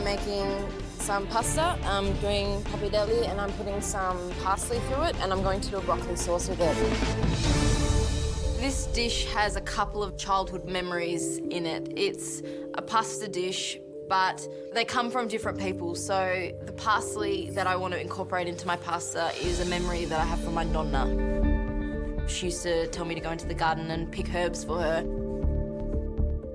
making some pasta. I'm doing pappardelle and I'm putting some parsley through it, and I'm going to do a broccoli sauce with it. This dish has a couple of childhood memories in it. It's a pasta dish, but they come from different people. So the parsley that I want to incorporate into my pasta is a memory that I have from my nonna. She used to tell me to go into the garden and pick herbs for her.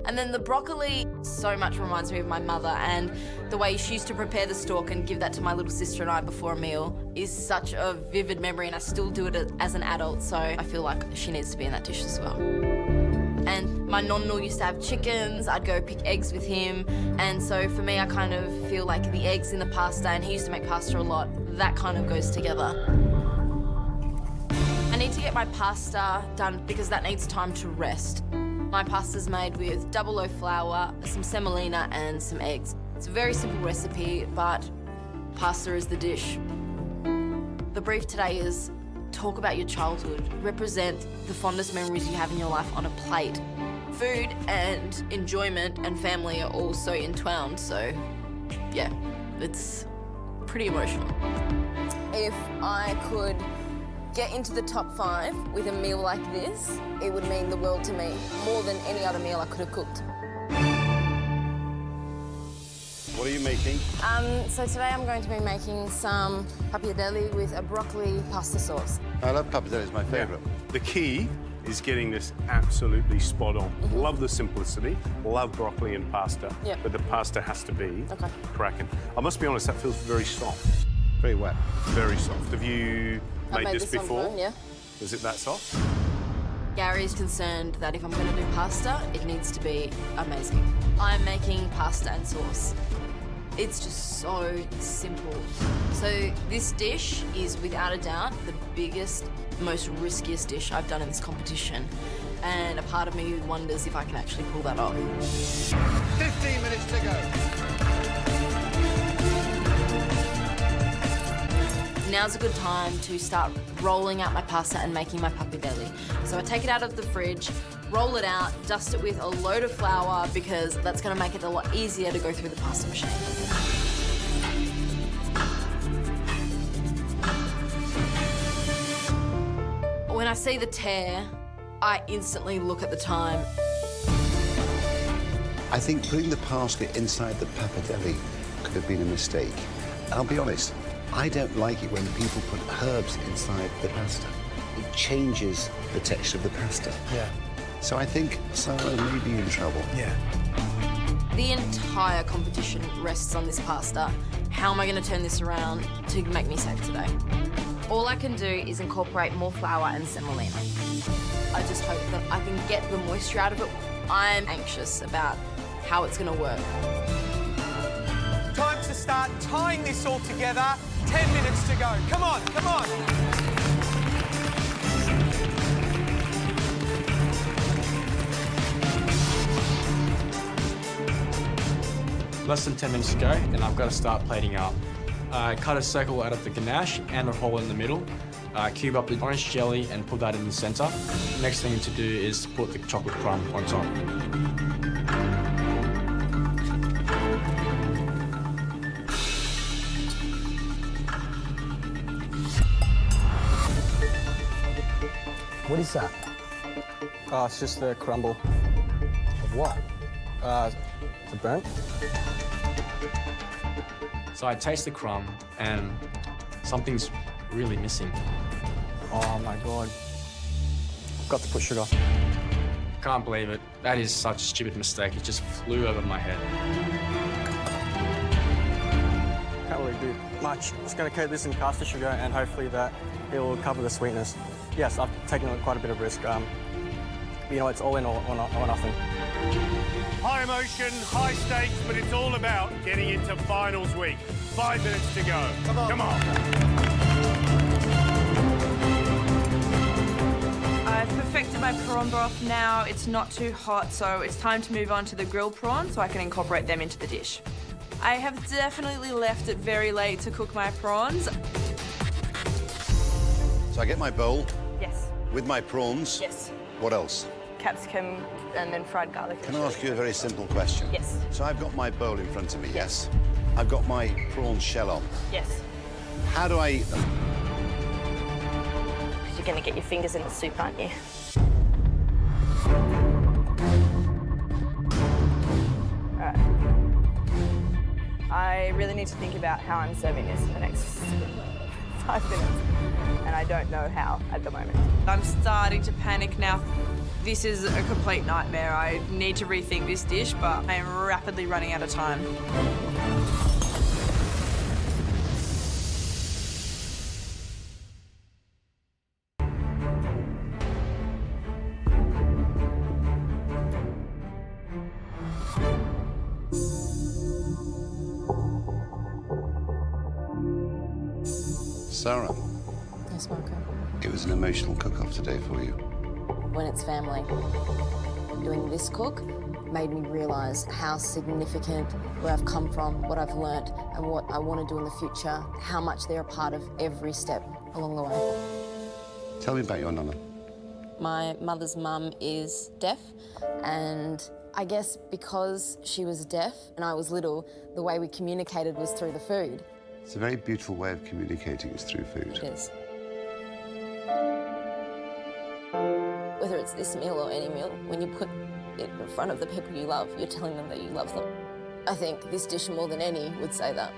And then the broccoli so much reminds me of my mother, and the way she used to prepare the stalk and give that to my little sister and I before a meal is such a vivid memory, and I still do it as an adult, so I feel like she needs to be in that dish as well. And my nonno used to have chickens. I'd go pick eggs with him, and so for me, I kind of feel like the eggs in the pasta, and he used to make pasta a lot, that kind of goes together. I need to get my pasta done because that needs time to rest. My pasta's made with double loaf flour, some semolina and some eggs. It's a very simple recipe, but pasta is the dish. The brief today is talk about your childhood, represent the fondest memories you have in your life on a plate. Food and enjoyment and family are all so entwined, so yeah, it's pretty emotional. If I could get into the top 5 with a meal like this, it would mean the world to me, more than any other meal I could have cooked. What are you making? So today I'm going to be making some pappardelle with a broccoli pasta sauce. I love pappardelle, it's my favourite. Yeah. The key is getting this absolutely spot on. Love the simplicity, love broccoli and pasta, but the pasta has to be cracking. I must be honest, that feels very soft. Very wet. Very soft. Have you made this before? Before, yeah. Is it that soft? Gary's concerned that if I'm going to do pasta, it needs to be amazing. I'm making pasta and sauce. It's just so simple. So this dish is without a doubt the biggest, most riskiest dish I've done in this competition. And a part of me wonders if I can actually pull that off. 15 minutes to go. Now's a good time to start rolling out my pasta and making my pappardelle. So I take it out of the fridge, roll it out, dust it with a load of flour because that's going to make it a lot easier to go through the pasta machine. When I see the tear, I instantly look at the time. I think putting the parsley inside the pappardelle could have been a mistake. And I'll be honest, I don't like it when people put herbs inside the pasta. It changes the texture of the pasta. Yeah. So I think Sarah may be in trouble. Yeah. The entire competition rests on this pasta. How am I going to turn this around to make me safe today? All I can do is incorporate more flour and semolina. I just hope that I can get the moisture out of it. I'm anxious about how it's going to work. Time to start tying this all together. 10 minutes to go. Come on, come on. Less than 10 minutes to go, and I've got to start plating up. Cut a circle out of the ganache and a hole in the middle. Cube up the orange jelly and put that in the center. Next thing to do is put the chocolate crumb on top. What is that? It's just the crumble. Of what? The burnt. So I taste the crumb and something's really missing. Oh my God. I've got to put sugar. Can't believe it. That is such a stupid mistake. It just flew over my head. Can't really do much. Just going to coat this in caster sugar and hopefully that it will cover the sweetness. Yes, I've taken quite a bit of risk. You know, it's all in or nothing. High emotion, high stakes, but it's all about getting into finals week. 5 minutes to go. Come on. Come on. I've perfected my prawn broth now. It's not too hot, so it's time to move on to the grilled prawns so I can incorporate them into the dish. I have definitely left it very late to cook my prawns. So I get my bowl Yes. with my prawns. Yes. What else? Capsicum and then fried garlic. Can I ask you a very simple question? Yes. So I've got my bowl in front of me, yes? I've got my prawn shell on. Yes. How do I eat them? Because you're going to get your fingers in the soup, aren't you? Alright. I really need to think about how I'm serving this in the next 5 minutes, and I don't know how at the moment. I'm starting to panic now. This is a complete nightmare. I need to rethink this dish, but I am rapidly running out of time. Sarah, Yes, Marco. it was an emotional cook-off today for you. When it's family. Doing this cook made me realise how significant where I've come from, what I've learnt, and what I want to do in the future, how much they're a part of every step along the way. Tell me about your nana. My mother's mum is deaf, and I guess because she was deaf and I was little, the way we communicated was through the food. It's a very beautiful way of communicating is through food. It is. Whether it's this meal or any meal, when you put it in front of the people you love, you're telling them that you love them. I think this dish more than any would say that.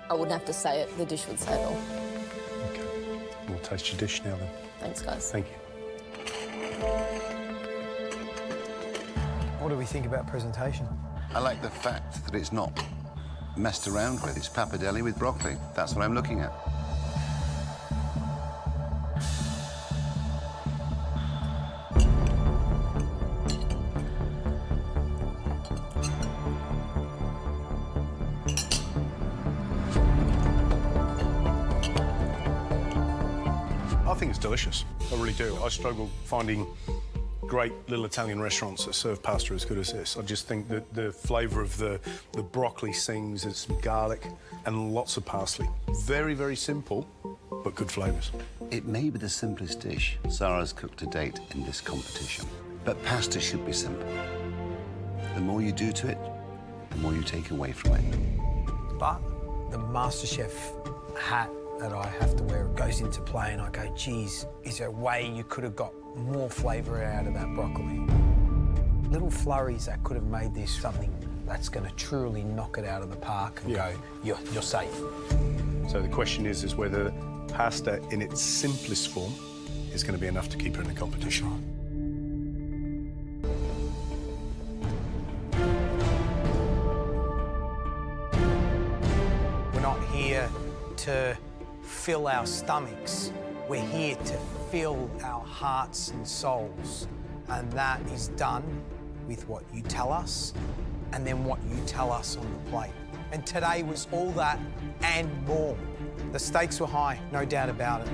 I wouldn't have to say it, the dish would say it all. Okay, we'll taste your dish now then. Thanks, guys. Thank you. What do we think about presentation? I like the fact that it's not messed around with. It's pappardelle with broccoli. That's what I'm looking at. I think it's delicious. I really do. I struggle finding great little Italian restaurants that serve pasta as good as this. I just think that the flavour of the broccoli sings, there's some garlic and lots of parsley. Very, very simple, but good flavours. It may be the simplest dish Sarah's cooked to date in this competition, but pasta should be simple. The more you do to it, the more you take away from it. But the MasterChef hat that I have to wear goes into play, and I go, geez, is there a way you could have got more flavour out of that broccoli? Little flurries that could have made this something that's going to truly knock it out of the park and go, you're safe. So the question is whether pasta in its simplest form is going to be enough to keep her in the competition. We're not here to fill our stomachs. We're here to fill our hearts and souls. And that is done with what you tell us and then what you tell us on the plate. And today was all that and more. The stakes were high, no doubt about it.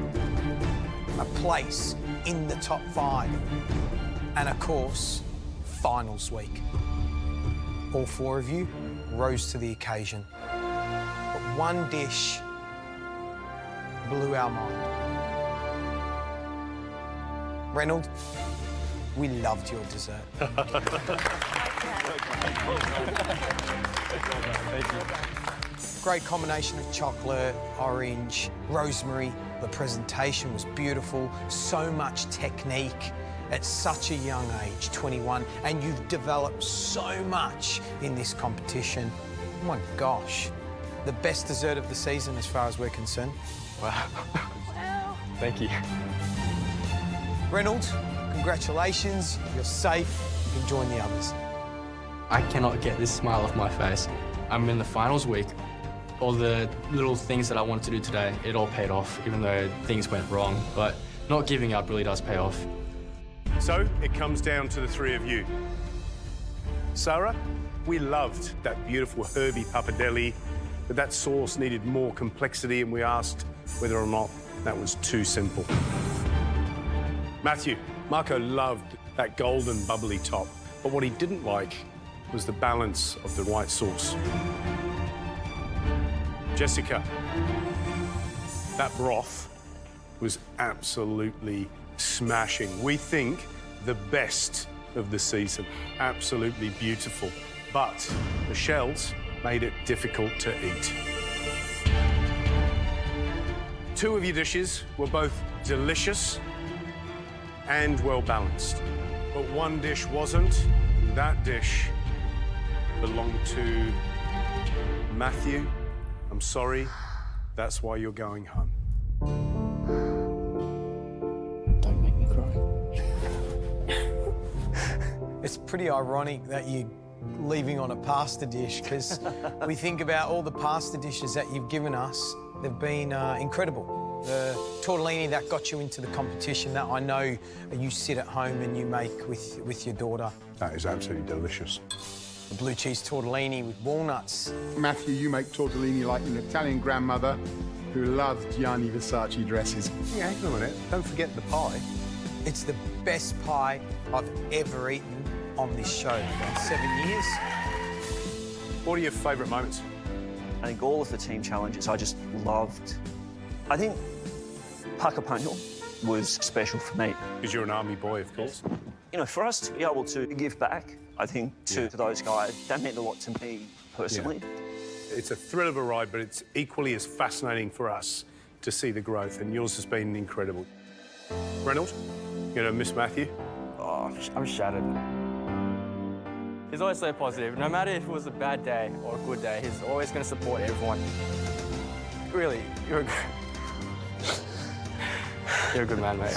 A place in the top 5. And of course, finals week. All 4 of you rose to the occasion. But one dish blew our mind. Reynold, we loved your dessert. Great combination of chocolate, orange, rosemary. The presentation was beautiful, so much technique at such a young age, 21, and you've developed so much in this competition. Oh my gosh, the best dessert of the season as far as we're concerned. Wow. Thank you. Reynold, congratulations, you're safe, you can join the others. I cannot get this smile off my face. I'm in the finals week. All the little things that I wanted to do today, it all paid off, even though things went wrong. But not giving up really does pay off. So it comes down to the 3 of you. Sarah, we loved that beautiful herby pappardelle, but that sauce needed more complexity, and we asked whether or not that was too simple. Matthew, Marco loved that golden bubbly top, but what he didn't like was the balance of the white sauce. Jessica, that broth was absolutely smashing. We think the best of the season. Absolutely beautiful. But the shells made it difficult to eat. 2 of your dishes were both delicious and well balanced, but 1 dish wasn't. That dish belonged to Matthew. I'm sorry, that's why you're going home. Don't make me cry. It's pretty ironic that you're leaving on a pasta dish, because we think about all the pasta dishes that you've given us. They've been incredible. The tortellini that got you into the competition, that I know you sit at home and you make with your daughter. That is absolutely delicious. The blue cheese tortellini with walnuts. Matthew, you make tortellini like an Italian grandmother who loved Gianni Versace dresses. Yeah, hang on a minute. Don't forget the pie. It's the best pie I've ever eaten on this show. In 7 years. What are your favourite moments? I think all of the team challenges I just loved. I think Puckapungle was special for me. Because you're an army boy, of course. You know, for us to be able to give back, I think, to those guys, that meant a lot to me personally. Yeah. It's a thrill of a ride, but it's equally as fascinating for us to see the growth, and yours has been incredible. Reynold, you know, miss Matthew? Oh, I'm shattered. He's always so positive. No matter if it was a bad day or a good day, he's always going to support everyone. Really, you're a good man, mate.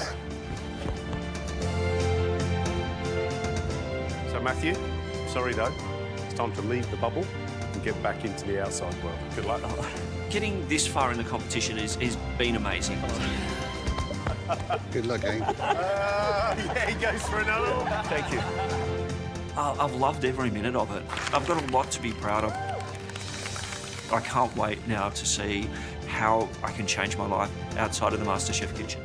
So, Matthew, sorry though, it's time to leave the bubble and get back into the outside world. Good luck. Getting this far in the competition has been amazing. Good luck, eh? Yeah, he goes for another one. Thank you. I've loved every minute of it. I've got a lot to be proud of. I can't wait now to see how I can change my life outside of the MasterChef kitchen.